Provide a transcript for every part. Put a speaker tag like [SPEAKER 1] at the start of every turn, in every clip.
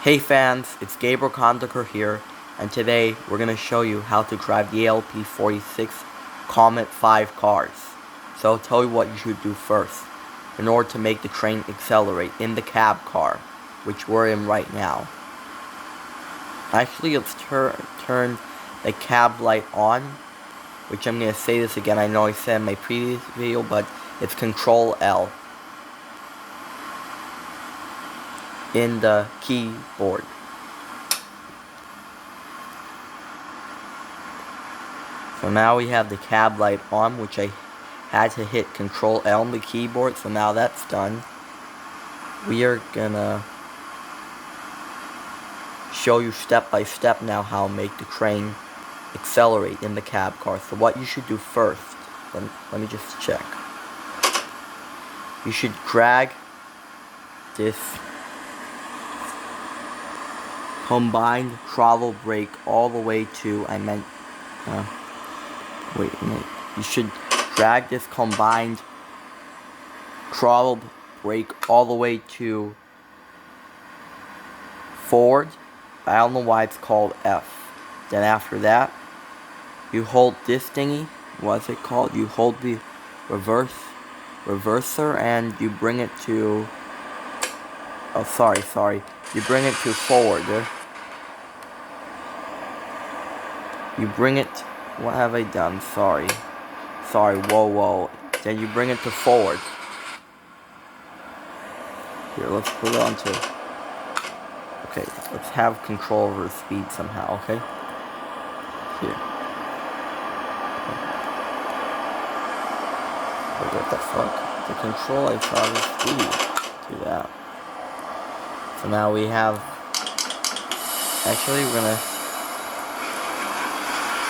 [SPEAKER 1] Hey fans, it's Gabriel Kondaker here, and today we're going to show you how to drive the ALP-46-Comet 5 cars. So I'll tell you what you should do first in order to make the train accelerate in the cab car, which we're in right now. Actually, let's turn the cab light on, which I'm going to say this again. I know I said in my previous video, but it's Control L in the keyboard. So now we have the cab light on, which I had to hit Control L on the keyboard, so now that's done. We are gonna show you step by step now how to make the train accelerate in the cab car. So what you should do first, let me just check. You should drag this combined throttle brake all the way to, wait a minute. You should drag this combined throttle brake all the way to forward. I don't know why it's called F. Then after that, you hold this thingy. What's it called? You hold the reverser and you bring it to, oh sorry. You bring it to forward. You bring it, what have I done? Sorry, whoa. Then you bring it to forward. Here, let's put it onto, okay, let's have control over the speed somehow, okay? Here. Wait, what the fuck? The control, I thought was speed. Do that. So now we have, actually we're gonna,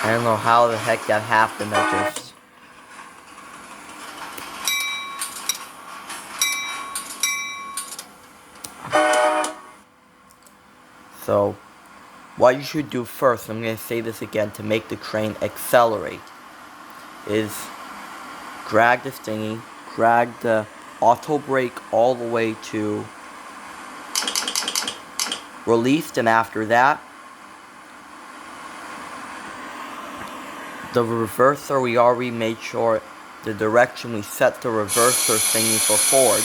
[SPEAKER 1] I don't know how the heck that happened. So, what you should do first, I'm going to say this again, to make the train accelerate, is drag this thingy, drag the auto brake all the way to released, and after that, the reverser, we already made sure the direction we set the reverser thingy for forward.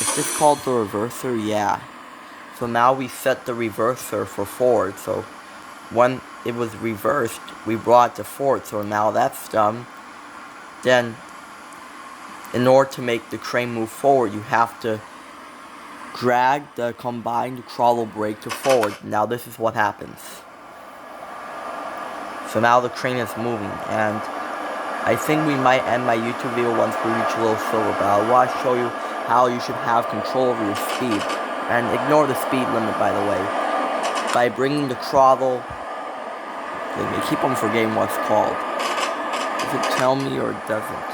[SPEAKER 1] Is this called the reverser? Yeah. So now we set the reverser for forward. So when it was reversed, we brought it to forward. So now that's done. Then, in order to make the train move forward, you have to drag the combined throttle brake to forward. Now this is what happens. So now the train is moving, and I think we might end my YouTube video once we reach a little silver, but I want to show you how you should have control over your speed. And ignore the speed limit, by the way. By bringing the throttle, I keep on forgetting what it's called. Does it tell me or it doesn't?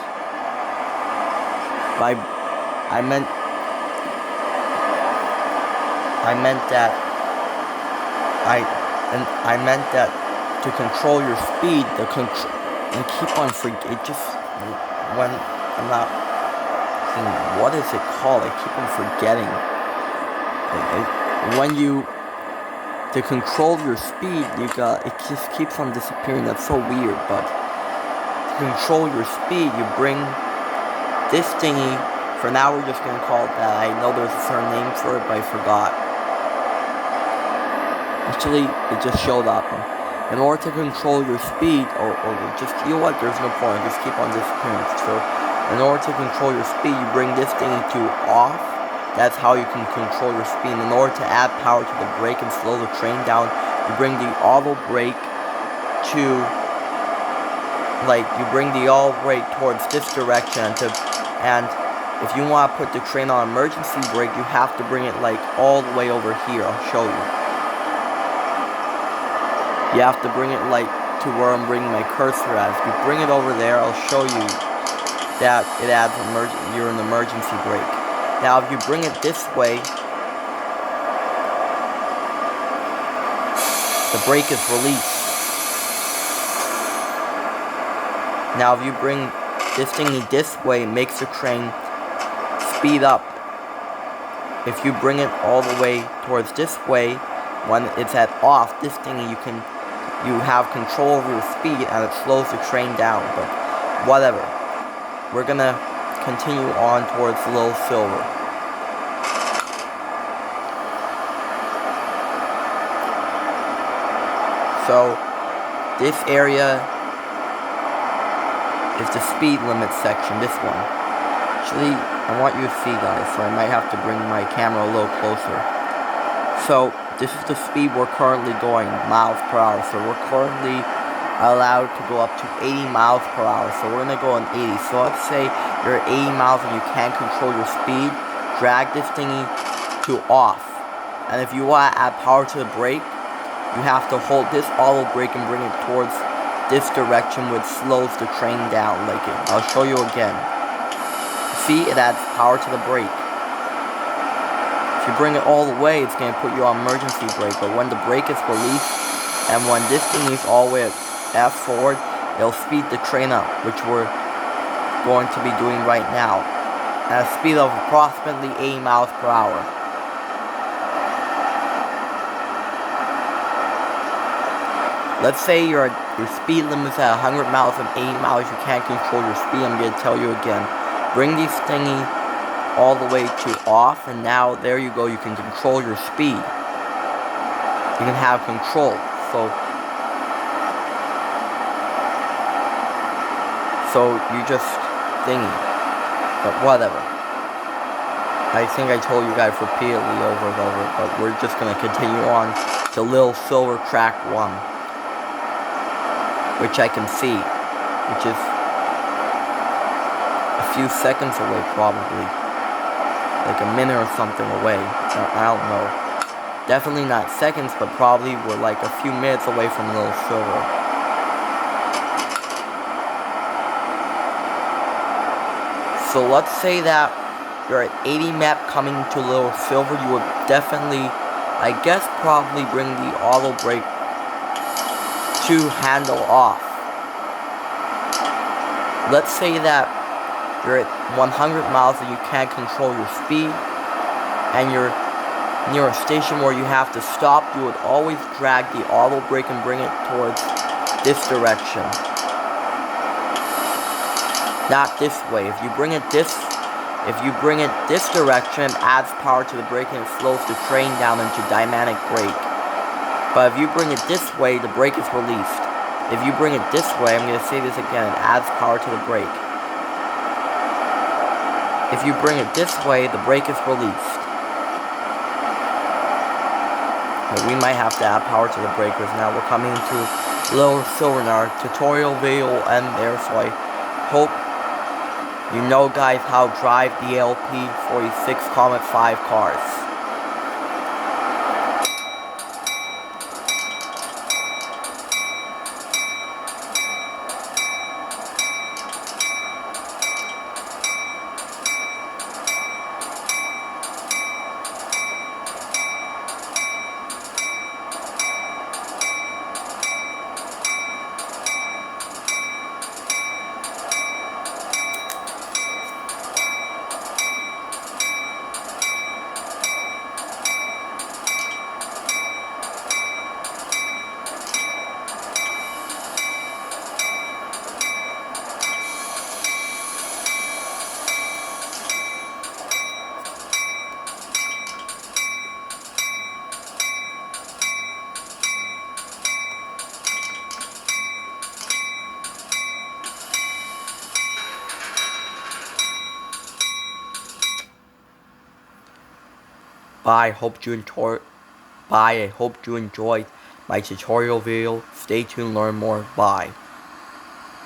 [SPEAKER 1] I meant that to control your speed, I keep on forgetting. It just, when I'm not thinking, what is it called? I keep on forgetting. To control your speed, it just keeps on disappearing. That's so weird. But to control your speed, you bring this thingy. For now, we're just gonna call it that. I know there's a certain name for it, but I forgot. Actually, it just showed up. In order to control your speed, or just, you know what, there's no point, just keep on disappearing. So, in order to control your speed, you bring this thing to off. That's how you can control your speed. In order to add power to the brake and slow the train down, you bring the auto brake to, you bring the auto brake towards this direction, and if you want to put the train on emergency brake, you have to bring it, all the way over here. I'll show you. You have to bring it to where I'm bringing my cursor at. If you bring it over there, I'll show you that it adds you're in emergency brake. Now if you bring it this way, the brake is released. Now if you bring this thingy this way, it makes the train speed up. if you bring it all the way towards this way, when it's at off, this thingy you have control over your speed and it slows the train down, but whatever. We're gonna continue on towards Little Silver. So, this area is the speed limit section, this one. Actually, I want you to see, guys, so I might have to bring my camera a little closer. So, this is the speed we're currently going, miles per hour. So we're currently allowed to go up to 80 miles per hour. So we're going to go on 80. So let's say you're at 80 miles and you can't control your speed. Drag this thingy to off. And if you want to add power to the brake, you have to hold this auto brake and bring it towards this direction, which slows the train down like it. I'll show you again. See, it adds power to the brake. If you bring it all the way, it's going to put you on emergency brake. But when the brake is released, and when this thing is all the way at F forward, it'll speed the train up, which we're going to be doing right now, at a speed of approximately 80 miles per hour. Let's say your speed limit is at 100 miles and 80 miles, you can't control your speed. I'm going to tell you again. Bring these thingy all the way to off, and now there you go, you can control your speed. You can have control. So you just thingy. But whatever. I think I told you guys repeatedly over and over, but we're just gonna continue on to Little Silver Track 1. Which I can see. Which is a few seconds away probably. Like a minute or something away. I don't know. Definitely not seconds, but probably we're like a few minutes away from Little Silver. So let's say that you're at 80 map coming to Little Silver, you would definitely, I guess, probably bring the auto brake to handle off. Let's say that you're at 100 miles and you can't control your speed, and you're near a station where you have to stop. You would always drag the auto brake and bring it towards this direction. Not this way. If you bring it this direction, it adds power to the brake and it slows the train down into dynamic brake. But if you bring it this way, the brake is released. If you bring it this way, I'm going to say this again, it adds power to the brake. If you bring it this way, the brake is released. But we might have to add power to the brake because now we're coming to Little Silver and our tutorial video will end there. So I hope you know, guys, how to drive the ALP-46-Comet 5 cars. Bye. I hope you enjoyed my tutorial video. Stay tuned, learn more. Bye.